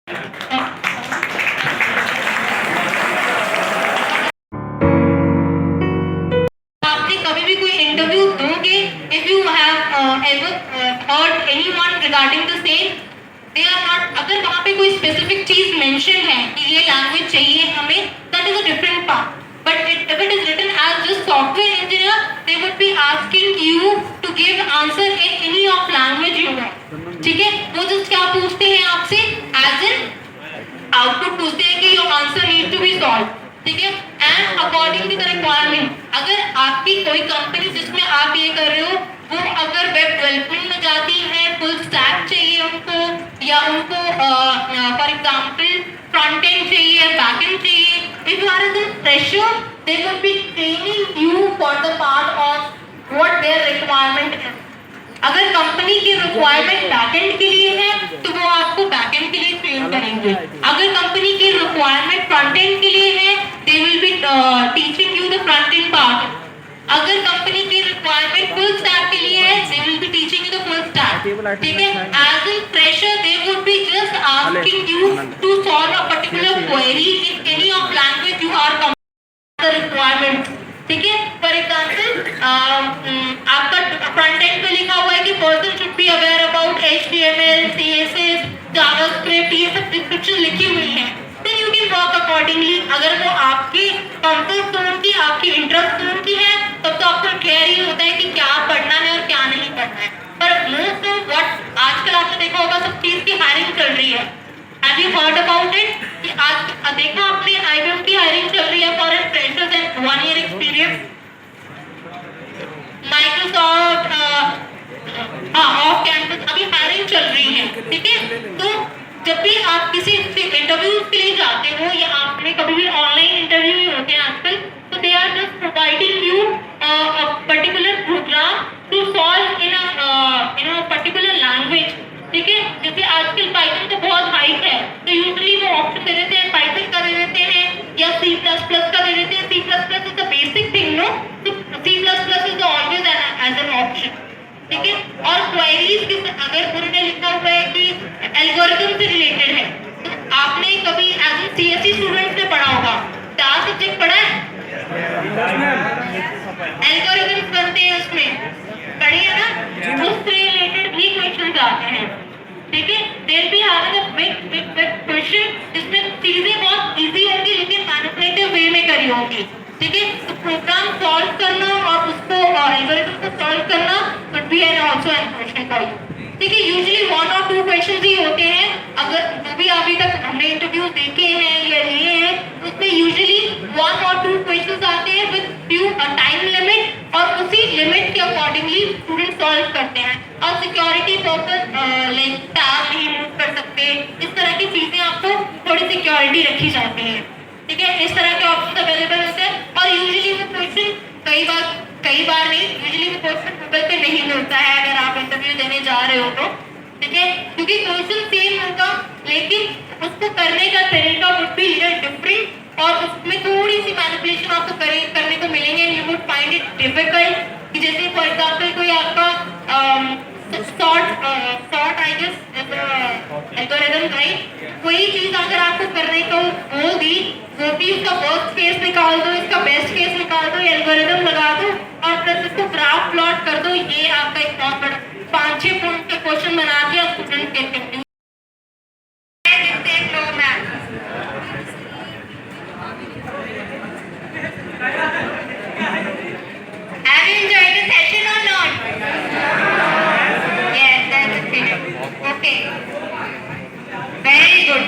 आपने कभी भी कोई इंटरव्यू दोगे, if you have ever heard anyone regarding the same, they are not, अगर वहाँ पे कोई स्पेसिफिक चीज मेंशन है कि ये लैंग्वेज चाहिए हमें, that is a different part. But if it is written as just software engineer, they would be asking you to give answer in any of language you want. ठीक है, वो just क्या पूछते हैं आपसे, as in आउटपुट पूछते हैं कि your answer need to be solve. ठीक है, and according to the requirement, अगर आपकी कोई कंपनी जिसमें आप ये कर रहे हो वो अगर वेब डेवलपमेंट में जाती है, फुल स्टैक चाहिए उनको, या उनको फॉर एग्जांपल फ्रंट एंड चाहिए, बैक एंड चाहिए, if you are an fresher they will be training you for the part of what their requirement है. अगर कंपनी की रिक्वायरमेंट बैकएंड के लिए है तो वो आपको बैकएंड के लिए ट्रेन करेंगे. अगर कंपनी की रिक्वायरमेंट फ्रंट एंड के लिए है, they will be teaching you the front end part. अगर कंपनी की रिक्वायरमेंट फुल स्टैक के लिए है, they will be teaching you the full stack. ठीक है, as in fresher they would be just asking you to solve a particular query in any of language you are the requirement. ठीक है, for example आपका front end पे लिखा हुआ है कि person should be aware about HTML, CSS, JavaScript, ये सब डिस्क्रिप्शन लिखी हुई है, then you can work accordingly. अगर वो आपकी कंफर्ट जोन की, आपकी इंटरेस्ट जोन की है, तब तो आपको क्लियर ही होता है कि क्या पढ़ना है और क्या नहीं पढ़ना है. पर मोस्ट ऑफ व्हाट आजकल आपने देखा होगा, सब चीज की हायरिंग चल रही है. Have you heard about it? कि आज देखा आपने IBM की हायरिंग चल रही है for an freshers and 1 year experience. Microsoft off campus अभी हायरिंग चल रही है. ठीक है, तो जब भी आप किसी इंटरव्यू के लिए जाते हो, या आपने कभी भी ऑनलाइन इंटरव्यू होते हैं आजकल, तो they are just providing you a particular program to solve in a particular language. ठीक है, जैसे आजकल पाइथन तो बहुत हाइक है, तो यूजुअली वो ऑप्शन दे देते हैं, पाइथन का दे देते हैं या C++ का दे देते हैं. C++ is the basic thing, no, तो C++ is always as an option. ठीक है, और क्वेरीज के अगर उन्होंने लिखा हुआ है कि एल्गोरिथम से रिलेटेड है, तो आपने कभी एज ए CSE स्टूडेंट से पढ़ा होगा, क्या सब्जेक्ट पढ़ा है, एल्गोरिथम्स बनते हैं उसमें, पढ़ी है ना, उससे रिलेटेड भी क्वेश्चन आते हैं. ठीक है, there be having a big question जिसमें चीजें बहुत इजी होंगी लेकिन मैनिपुलेटिव वे में करी होंगी. ठीक है, तो प्रोग्राम सॉल्व करना और उसको एल्गोरिथम को सॉल्व करना would be an also an question for you. ठीक है, यूजुअली 1 or 2 क्वेश्चंस ही होते हैं. अगर जो भी अभी तक हमने इंटरव्यू देखे हैं या लिए हैं, उसमें यूजुअली 1 or 2 क्वेश्चंस आते हैं विद फ्यू टाइम लिमिट, और उसी लिमिट के अकॉर्डिंगली स्टूडेंट सॉल्व करते हैं. और सिक्योरिटी पर्पस लाइक टैब नहीं मूव कर सकते, इस तरह की चीजें आपको थोड़ी सिक्योरिटी रखी जाती है. ठीक है, इस तरह के ऑप्शन अवेलेबल होते हैं. और यूजुअली वो क्वेश्चन कई बार नहीं, यूजुअली वो क्वेश्चन गूगल पे नहीं मिलता है अगर आप इंटरव्यू देने जा रहे हो तो. ठीक है, क्योंकि क्वेश्चन सेम होगा लेकिन उसको करने का तरीका वुड बी लिटिल डिफरेंट, और उसमें थोड़ी सी मैनिपुलेशन आपको करने को मिलेंगे. You would find it difficult. कि जैसे फॉर एग्जांपल कोई आपका sort I guess algorithm, right, कोई चीज अगर आपको करने को होगी, वो भी उसका वर्स्ट केस निकाल दो, इसका बेस्ट केस निकाल दो, एल्गोरिथम लगा दो और प्लस इसको ग्राफ प्लॉट कर दो. ये आपका एक बहुत बड़ा 5-6 पॉइंट का क्वेश्चन बना दिया स्टूडेंट के confuse. Have you enjoyed the session or not? Yes, that's it. Okay. Very good.